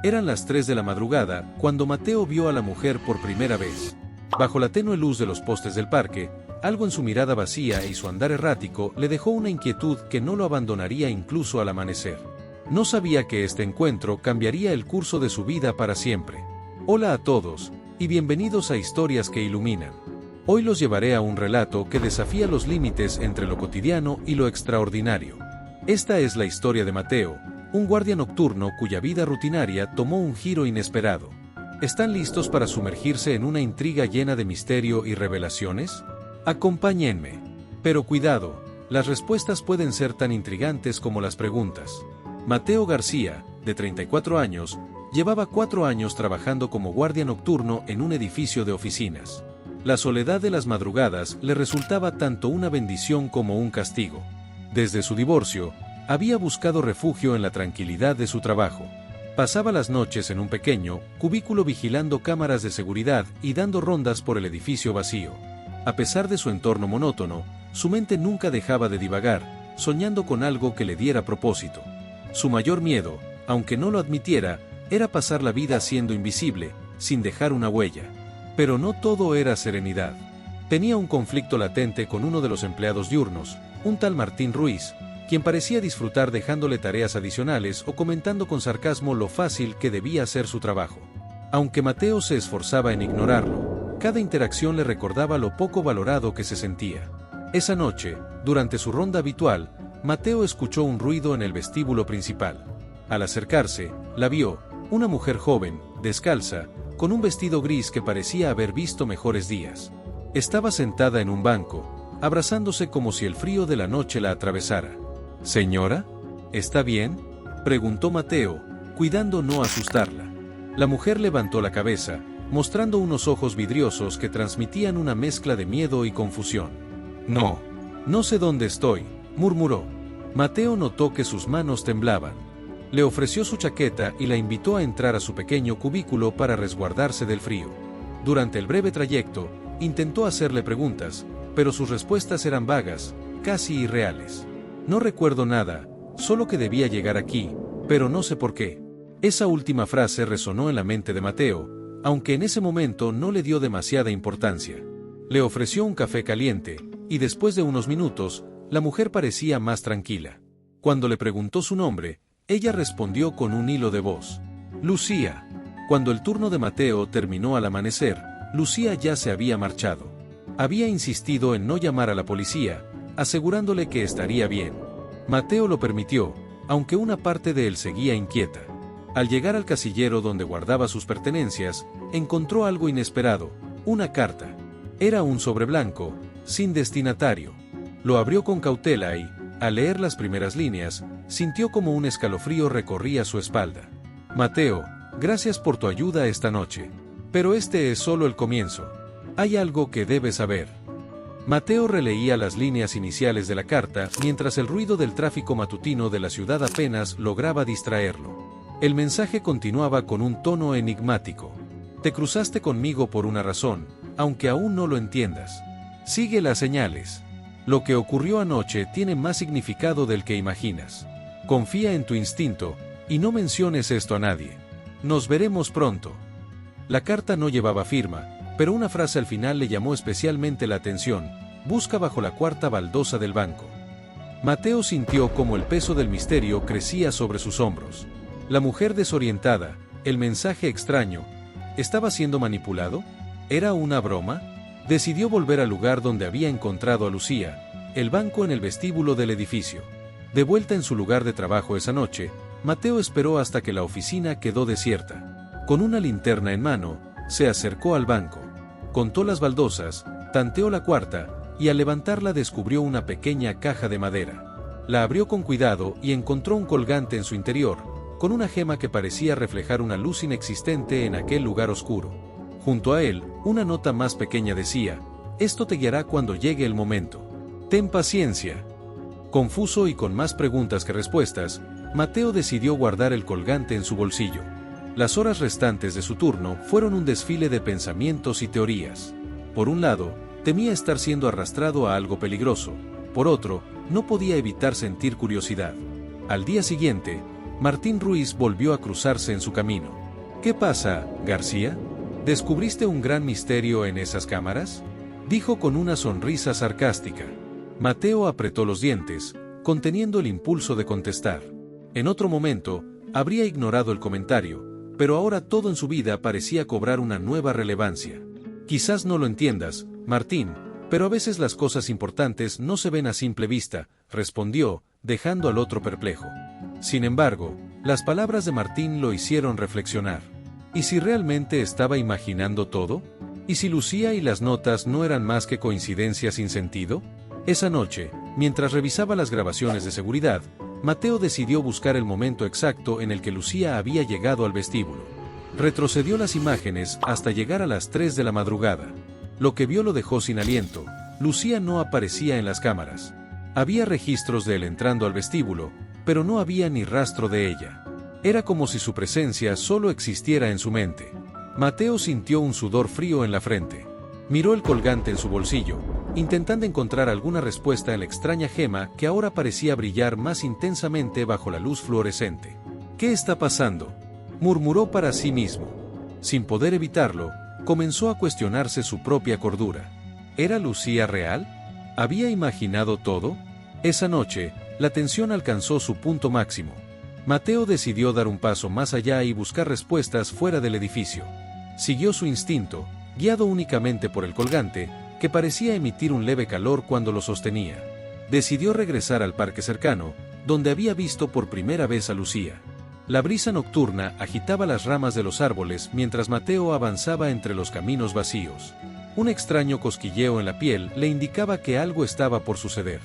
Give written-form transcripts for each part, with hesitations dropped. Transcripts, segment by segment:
Eran las 3 de la madrugada cuando Mateo vio a la mujer por primera vez. Bajo la tenue luz de los postes del parque, algo en su mirada vacía y su andar errático le dejó una inquietud que no lo abandonaría incluso al amanecer. No sabía que este encuentro cambiaría el curso de su vida para siempre. Hola a todos, y bienvenidos a Historias que Iluminan. Hoy los llevaré a un relato que desafía los límites entre lo cotidiano y lo extraordinario. Esta es la historia de Mateo, un guardia nocturno cuya vida rutinaria tomó un giro inesperado. ¿Están listos para sumergirse en una intriga llena de misterio y revelaciones? Acompáñenme. Pero cuidado, las respuestas pueden ser tan intrigantes como las preguntas. Mateo García, de 34 años, llevaba 4 años trabajando como guardia nocturno en un edificio de oficinas. La soledad de las madrugadas le resultaba tanto una bendición como un castigo. Desde su divorcio, había buscado refugio en la tranquilidad de su trabajo. Pasaba las noches en un pequeño cubículo vigilando cámaras de seguridad y dando rondas por el edificio vacío. A pesar de su entorno monótono, su mente nunca dejaba de divagar, soñando con algo que le diera propósito. Su mayor miedo, aunque no lo admitiera, era pasar la vida siendo invisible, sin dejar una huella. Pero no todo era serenidad. Tenía un conflicto latente con uno de los empleados diurnos, un tal Martín Ruiz, quien parecía disfrutar dejándole tareas adicionales o comentando con sarcasmo lo fácil que debía ser su trabajo. Aunque Mateo se esforzaba en ignorarlo, cada interacción le recordaba lo poco valorado que se sentía. Esa noche, durante su ronda habitual, Mateo escuchó un ruido en el vestíbulo principal. Al acercarse, la vio, una mujer joven, descalza, con un vestido gris que parecía haber visto mejores días. Estaba sentada en un banco, abrazándose como si el frío de la noche la atravesara. «Señora, ¿está bien?», preguntó Mateo, cuidando no asustarla. La mujer levantó la cabeza, mostrando unos ojos vidriosos que transmitían una mezcla de miedo y confusión. No sé dónde estoy», murmuró. Mateo notó que sus manos temblaban. Le ofreció su chaqueta y la invitó a entrar a su pequeño cubículo para resguardarse del frío. Durante el breve trayecto, intentó hacerle preguntas, pero sus respuestas eran vagas, casi irreales. «No recuerdo nada, solo que debía llegar aquí, pero no sé por qué». Esa última frase resonó en la mente de Mateo, aunque en ese momento no le dio demasiada importancia. Le ofreció un café caliente, y después de unos minutos, la mujer parecía más tranquila. Cuando le preguntó su nombre, ella respondió con un hilo de voz: «Lucía». Cuando el turno de Mateo terminó al amanecer, Lucía ya se había marchado. Había insistido en no llamar a la policía, asegurándole que estaría bien. Mateo lo permitió, aunque una parte de él seguía inquieta. Al llegar al casillero donde guardaba sus pertenencias, encontró algo inesperado: una carta. Era un sobre blanco, sin destinatario. Lo abrió con cautela y, al leer las primeras líneas, sintió como un escalofrío recorría su espalda. «Mateo, gracias por tu ayuda esta noche. Pero este es solo el comienzo. Hay algo que debes saber». Mateo releía las líneas iniciales de la carta mientras el ruido del tráfico matutino de la ciudad apenas lograba distraerlo. El mensaje continuaba con un tono enigmático: «Te cruzaste conmigo por una razón, aunque aún no lo entiendas. Sigue las señales. Lo que ocurrió anoche tiene más significado del que imaginas. Confía en tu instinto, y no menciones esto a nadie. Nos veremos pronto». La carta no llevaba firma, pero una frase al final le llamó especialmente la atención: «Busca bajo la cuarta baldosa del banco». Mateo sintió como el peso del misterio crecía sobre sus hombros. La mujer desorientada, el mensaje extraño. ¿Estaba siendo manipulado? ¿Era una broma? Decidió volver al lugar donde había encontrado a Lucía, el banco en el vestíbulo del edificio. De vuelta en su lugar de trabajo esa noche, Mateo esperó hasta que la oficina quedó desierta. Con una linterna en mano, se acercó al banco. Contó las baldosas, tanteó la cuarta, y al levantarla descubrió una pequeña caja de madera. La abrió con cuidado y encontró un colgante en su interior, con una gema que parecía reflejar una luz inexistente en aquel lugar oscuro. Junto a él, una nota más pequeña decía: «Esto te guiará cuando llegue el momento. Ten paciencia». Confuso y con más preguntas que respuestas, Mateo decidió guardar el colgante en su bolsillo. Las horas restantes de su turno fueron un desfile de pensamientos y teorías. Por un lado, temía estar siendo arrastrado a algo peligroso. Por otro, no podía evitar sentir curiosidad. Al día siguiente, Martín Ruiz volvió a cruzarse en su camino. ¿Qué pasa, García? ¿Descubriste un gran misterio en esas cámaras?, dijo con una sonrisa sarcástica. Mateo apretó los dientes, conteniendo el impulso de contestar. En otro momento, habría ignorado el comentario, pero ahora todo en su vida parecía cobrar una nueva relevancia. Quizás no lo entiendas, Martín, pero a veces las cosas importantes no se ven a simple vista, respondió, dejando al otro perplejo. Sin embargo, las palabras de Martín lo hicieron reflexionar. ¿Y si realmente estaba imaginando todo? ¿Y si Lucía y las notas no eran más que coincidencias sin sentido? Esa noche, mientras revisaba las grabaciones de seguridad, Mateo decidió buscar el momento exacto en el que Lucía había llegado al vestíbulo. Retrocedió las imágenes hasta llegar a las 3 de la madrugada. Lo que vio lo dejó sin aliento. Lucía no aparecía en las cámaras. Había registros de él entrando al vestíbulo, pero no había ni rastro de ella. Era como si su presencia solo existiera en su mente. Mateo sintió un sudor frío en la frente. Miró el colgante en su bolsillo, intentando encontrar alguna respuesta en la extraña gema que ahora parecía brillar más intensamente bajo la luz fluorescente. ¿Qué está pasando?, murmuró para sí mismo. Sin poder evitarlo, comenzó a cuestionarse su propia cordura. ¿Era Lucía real? ¿Había imaginado todo? Esa noche, la tensión alcanzó su punto máximo. Mateo decidió dar un paso más allá y buscar respuestas fuera del edificio. Siguió su instinto, guiado únicamente por el colgante, que parecía emitir un leve calor cuando lo sostenía. Decidió regresar al parque cercano, donde había visto por primera vez a Lucía. La brisa nocturna agitaba las ramas de los árboles mientras Mateo avanzaba entre los caminos vacíos. Un extraño cosquilleo en la piel le indicaba que algo estaba por suceder.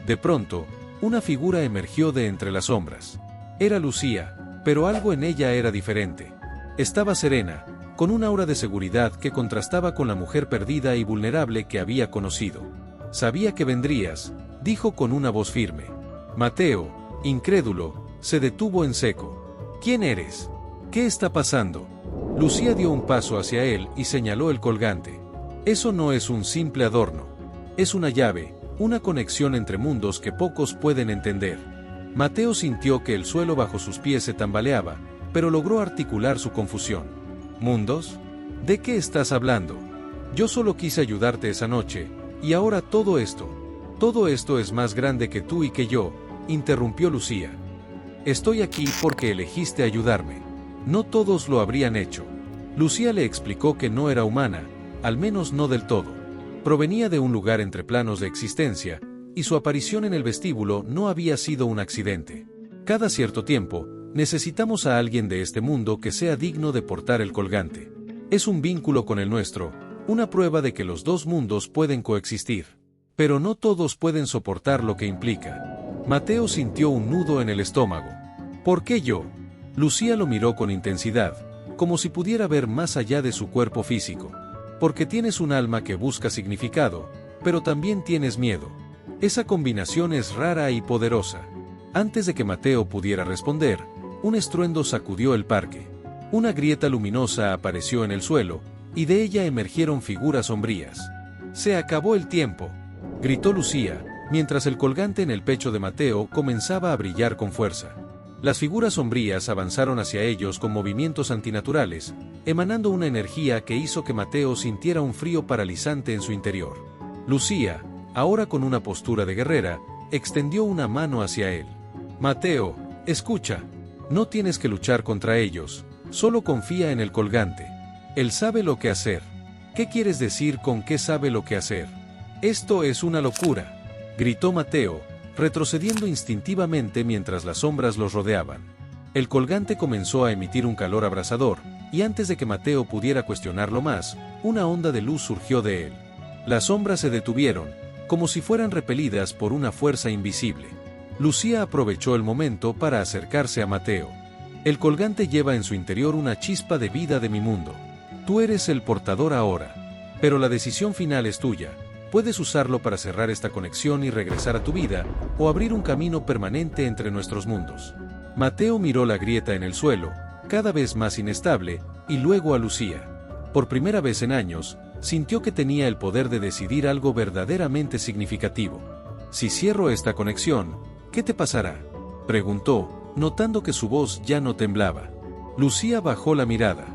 De pronto, una figura emergió de entre las sombras. Era Lucía, pero algo en ella era diferente. Estaba serena, con un aura de seguridad que contrastaba con la mujer perdida y vulnerable que había conocido. «Sabía que vendrías», dijo con una voz firme. Mateo, incrédulo, se detuvo en seco. «¿Quién eres? ¿Qué está pasando?». Lucía dio un paso hacia él y señaló el colgante. «Eso no es un simple adorno. Es una llave, una conexión entre mundos que pocos pueden entender». Mateo sintió que el suelo bajo sus pies se tambaleaba, pero logró articular su confusión. ¿Mundos? ¿De qué estás hablando? Yo solo quise ayudarte esa noche, y ahora todo esto es más grande que tú y que yo, interrumpió Lucía. Estoy aquí porque elegiste ayudarme. No todos lo habrían hecho. Lucía le explicó que no era humana, al menos no del todo. Provenía de un lugar entre planos de existencia, y su aparición en el vestíbulo no había sido un accidente. Cada cierto tiempo, necesitamos a alguien de este mundo que sea digno de portar el colgante. Es un vínculo con el nuestro, una prueba de que los dos mundos pueden coexistir. Pero no todos pueden soportar lo que implica. Mateo sintió un nudo en el estómago. ¿Por qué yo? Lucía lo miró con intensidad, como si pudiera ver más allá de su cuerpo físico. Porque tienes un alma que busca significado, pero también tienes miedo. Esa combinación es rara y poderosa. Antes de que Mateo pudiera responder, un estruendo sacudió el parque. Una grieta luminosa apareció en el suelo, y de ella emergieron figuras sombrías. «Se acabó el tiempo», gritó Lucía, mientras el colgante en el pecho de Mateo comenzaba a brillar con fuerza. Las figuras sombrías avanzaron hacia ellos con movimientos antinaturales, emanando una energía que hizo que Mateo sintiera un frío paralizante en su interior. Lucía, ahora con una postura de guerrera, extendió una mano hacia él. «Mateo, escucha. No tienes que luchar contra ellos, solo confía en el colgante. Él sabe lo que hacer». «¿Qué quieres decir con qué sabe lo que hacer?». «Esto es una locura», gritó Mateo, retrocediendo instintivamente mientras las sombras los rodeaban. El colgante comenzó a emitir un calor abrasador, y antes de que Mateo pudiera cuestionarlo más, una onda de luz surgió de él. Las sombras se detuvieron, como si fueran repelidas por una fuerza invisible. Lucía aprovechó el momento para acercarse a Mateo. «El colgante lleva en su interior una chispa de vida de mi mundo. Tú eres el portador ahora. Pero la decisión final es tuya. Puedes usarlo para cerrar esta conexión y regresar a tu vida, o abrir un camino permanente entre nuestros mundos». Mateo miró la grieta en el suelo, cada vez más inestable, y luego a Lucía. Por primera vez en años, sintió que tenía el poder de decidir algo verdaderamente significativo. «Si cierro esta conexión, ¿qué te pasará?», preguntó, notando que su voz ya no temblaba. Lucía bajó la mirada.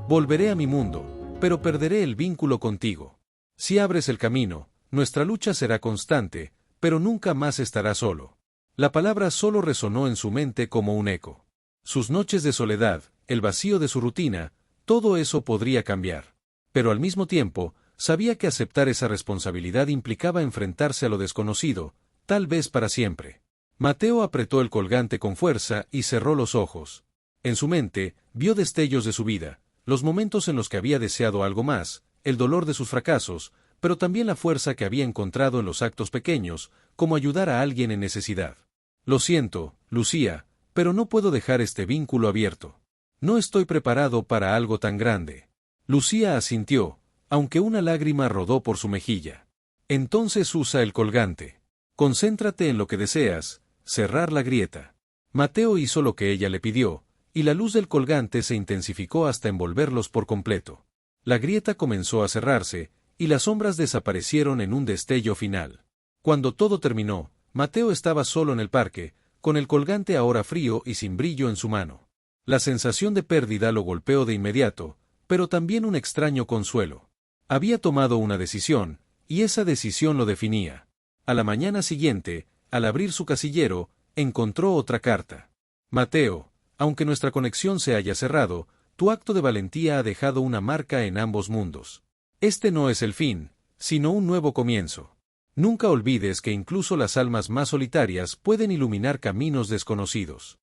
Volveré a mi mundo, pero perderé el vínculo contigo. Si abres el camino, nuestra lucha será constante, pero nunca más estará solo. La palabra solo resonó en su mente como un eco. Sus noches de soledad, el vacío de su rutina, todo eso podría cambiar. Pero al mismo tiempo, sabía que aceptar esa responsabilidad implicaba enfrentarse a lo desconocido, tal vez para siempre. Mateo apretó el colgante con fuerza y cerró los ojos. En su mente, vio destellos de su vida, los momentos en los que había deseado algo más, el dolor de sus fracasos, pero también la fuerza que había encontrado en los actos pequeños, como ayudar a alguien en necesidad. Lo siento, Lucía, pero no puedo dejar este vínculo abierto. No estoy preparado para algo tan grande. Lucía asintió, aunque una lágrima rodó por su mejilla. Entonces usa el colgante. Concéntrate en lo que deseas, cerrar la grieta. Mateo hizo lo que ella le pidió, y la luz del colgante se intensificó hasta envolverlos por completo. La grieta comenzó a cerrarse, y las sombras desaparecieron en un destello final. Cuando todo terminó, Mateo estaba solo en el parque, con el colgante ahora frío y sin brillo en su mano. La sensación de pérdida lo golpeó de inmediato, pero también un extraño consuelo. Había tomado una decisión, y esa decisión lo definía. A la mañana siguiente, al abrir su casillero, encontró otra carta. Mateo, aunque nuestra conexión se haya cerrado, tu acto de valentía ha dejado una marca en ambos mundos. Este no es el fin, sino un nuevo comienzo. Nunca olvides que incluso las almas más solitarias pueden iluminar caminos desconocidos.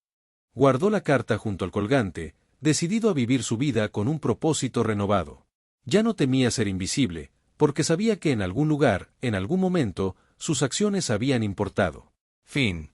Guardó la carta junto al colgante, decidido a vivir su vida con un propósito renovado. Ya no temía ser invisible, porque sabía que en algún lugar, en algún momento, sus acciones habían importado. Fin.